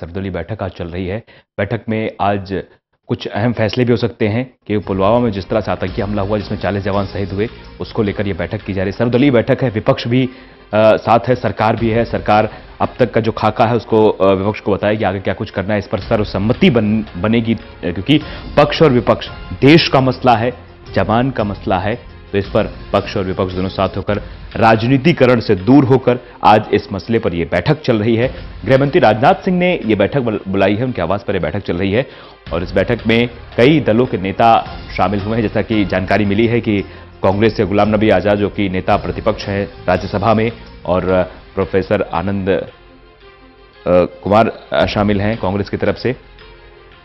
सर्वदलीय बैठक आज चल रही है। बैठक में आज कुछ अहम फैसले भी हो सकते हैं कि पुलवामा में जिस तरह से आतंकी हमला हुआ जिसमें 40 जवान शहीद हुए, उसको लेकर यह बैठक की जा रही है। सर्वदलीय बैठक है, विपक्ष भी साथ है, सरकार भी है। सरकार अब तक का जो खाका है उसको विपक्ष को बताया कि आगे क्या कुछ करना है। इस पर सर्वसम्मति बनेगी, क्योंकि पक्ष और विपक्ष देश का मसला है, जवान का मसला है। तो इस पर पक्ष और विपक्ष दोनों साथ होकर राजनीतिकरण से दूर होकर आज इस मसले पर यह बैठक चल रही है। गृहमंत्री राजनाथ सिंह ने यह बैठक बुलाई है, उनके आवास पर यह बैठक चल रही है और इस बैठक में कई दलों के नेता शामिल हुए हैं। जैसा कि जानकारी मिली है कि कांग्रेस से गुलाम नबी आजाद जो कि नेता प्रतिपक्ष हैं राज्यसभा में, और प्रोफेसर आनंद कुमार शामिल हैं कांग्रेस की तरफ से,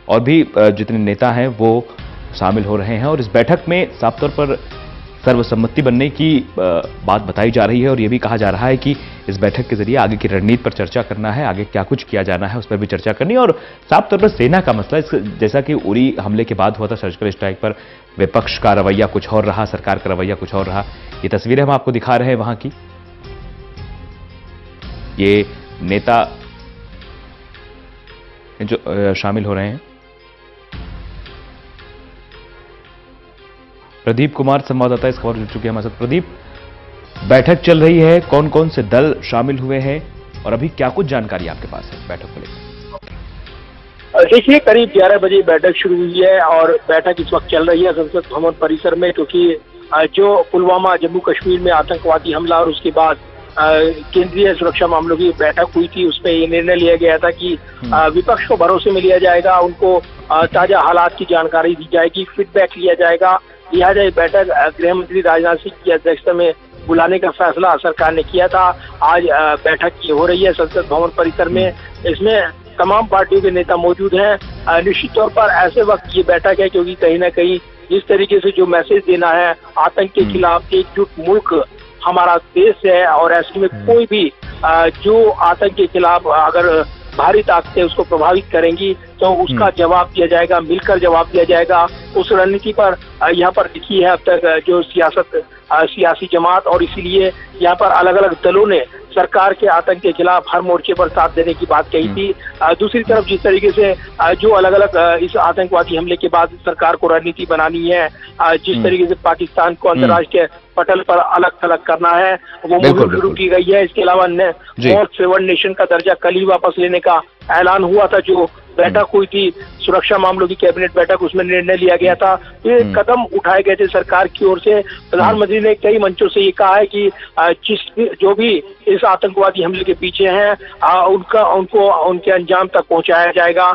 और भी जितने नेता हैं वो शामिल हो रहे हैं। और इस बैठक में साफ तौर पर सर्वसम्मति बनने की बात बताई जा रही है और यह भी कहा जा रहा है कि इस बैठक के जरिए आगे की रणनीति पर चर्चा करना है, आगे क्या कुछ किया जाना है उस पर भी चर्चा करनी है। और साफ तौर पर सेना का मसला, जैसा कि उरी हमले के बाद हुआ था सर्जिकल स्ट्राइक पर, विपक्ष का रवैया कुछ और रहा, सरकार का रवैया कुछ और रहा। ये तस्वीरें हम आपको दिखा रहे हैं वहां की। ये नेता जो शामिल हो रहे हैं, प्रदीप कुमार संवाददाता इस खबर जुड़ चुके हैं हमारे साथ। प्रदीप, बैठक चल रही है, कौन कौन से दल शामिल हुए हैं और अभी क्या कुछ जानकारी आपके पास है बैठक को लेकर? देखिए, करीब 11 बजे बैठक शुरू हुई है और बैठक इस वक्त चल रही है संसद भवन परिसर में, क्योंकि जो पुलवामा जम्मू कश्मीर में आतंकवादी हमला और उसके बाद केंद्रीय सुरक्षा मामलों की बैठक हुई थी, उसमें ये निर्णय लिया गया था कि विपक्ष को भरोसे में लिया जाएगा, उनको ताजा हालात की जानकारी दी जाएगी, फीडबैक लिया जाएगा। लिहाजा ये बैठक गृह मंत्री राजनाथ सिंह की अध्यक्षता में बुलाने का फैसला सरकार ने किया था। आज बैठक की हो रही है संसद भवन परिसर में। इसमें तमाम पार्टियों के नेता मौजूद हैं। निश्चित तौर पर ऐसे वक्त ये बैठक है क्योंकि कहीं ना कहीं जिस तरीके से जो मैसेज देना है, आतंक के खिलाफ एकजुट मुल्क हमारा देश है और ऐसे में कोई भी जो आतंक के खिलाफ अगर भारी ताकतें उसको प्रभावित करेंगी तो उसका जवाब दिया जाएगा, मिलकर जवाब दिया जाएगा। उस रणनीति पर यहाँ पर दिखी है अब तक जो सियासी जमात, और इसीलिए यहाँ पर अलग अलग दलों ने सरकार के आतंक के खिलाफ हर मोर्चे पर साथ देने की बात कही थी। दूसरी तरफ जिस तरीके से जो अलग अलग इस आतंकवादी हमले के बाद सरकार को रणनीति बनानी है, जिस तरीके से पाकिस्तान को अंतर्राष्ट्रीय पटल पर अलग थलग करना है, वो मुहिम शुरू की गई है। इसके अलावा मोस्ट फेवर्ड नेशन का दर्जा कल ही वापस लेने का ऐलान हुआ था। जो बैठक हुई थी सुरक्षा मामलों की कैबिनेट बैठक, उसमें निर्णय लिया गया था। ये कदम उठाए गए थे सरकार की ओर से। प्रधानमंत्री ने कई मंचों से ये कहा है कि जो भी इस आतंकवादी हमले के पीछे हैं उनको उनके अंजाम तक पहुंचाया जाएगा।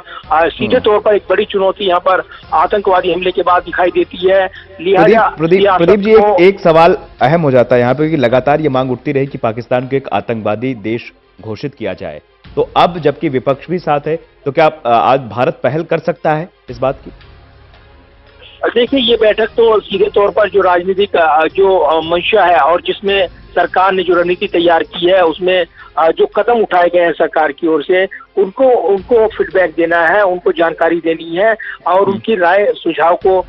सीधे तौर पर एक बड़ी चुनौती यहाँ पर आतंकवादी हमले के बाद दिखाई देती है। लिहाजा प्रदीप जी, एक सवाल अहम हो जाता है यहाँ पे कि लगातार ये मांग उठती रही कि पाकिस्तान को एक आतंकवादी देश घोषित किया जाए, तो अब जबकि विपक्ष भी साथ है, तो क्या आज भारत पहल कर सकता है इस बात की? देखिए, ये बैठक तो सीधे तौर पर जो राजनीतिक जो मंशा है और जिसमें सरकार ने जो रणनीति तैयार की है, उसमें जो कदम उठाए गए हैं सरकार की ओर से, उनको फीडबैक देना है, उनको जानकारी देनी है और उनकी राय सुझाव को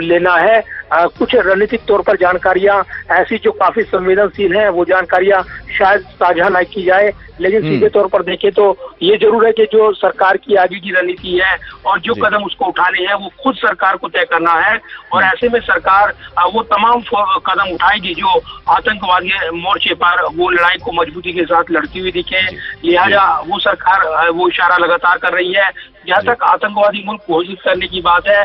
लेना है। कुछ रणनीतिक तौर पर जानकारियां ऐसी जो काफी संवेदनशील हैं, वो जानकारियां शायद साझा न की जाए, लेकिन सीधे तौर पर देखें तो ये जरूर है कि जो सरकार की आगे की रणनीति है और जो कदम उसको उठाने हैं वो खुद सरकार को तय करना है। और ऐसे में सरकार वो तमाम कदम उठाएगी जो आतंकवादी मोर्चे पर वो लड़ाई को मजबूती के साथ लड़ती हुई दिखे। लिहाजा वो सरकार वो इशारा लगातार कर रही है। जहाँ तक आतंकवादी मुल्क घोषित करने की बात है,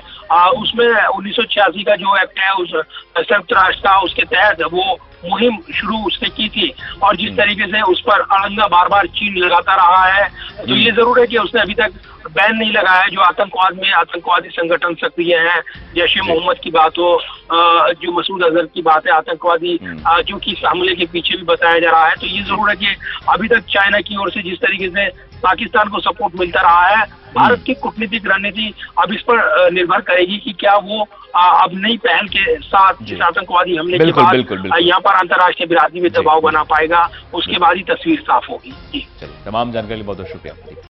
उसमें 1986 का जो एक्ट है उस संयुक्त राष्ट्र का, उसके तहत वो मुहिम शुरू उसने की थी और जिस तरीके से उस पर अड़ंगा बार बार चीन लगाता रहा है, तो ये जरूर है कि उसने अभी तक बैन नहीं लगाया है। जो आतंकवाद में आतंकवादी संगठन सक्रिय हैं, जैसे मोहम्मद की बात हो, जो मसूद अजहर की बात है, आतंकवादी जो कि इस हमले के पीछे भी बताया जा रहा है, तो ये जरूर है कि अभी तक चाइना की ओर से जिस तरीके से पाकिस्तान को सपोर्ट मिलता रहा है, भारत की कूटनीतिक रणनीति अब इस पर निर्भर करेगी कि क्या वो अब नई पहल के साथ इस आतंकवादी हमले के बाद यहाँ पर अंतर्राष्ट्रीय बिरादरी में दबाव बना पाएगा, उसके बाद ही तस्वीर साफ होगी। तमाम जानकारी बहुत बहुत शुक्रिया।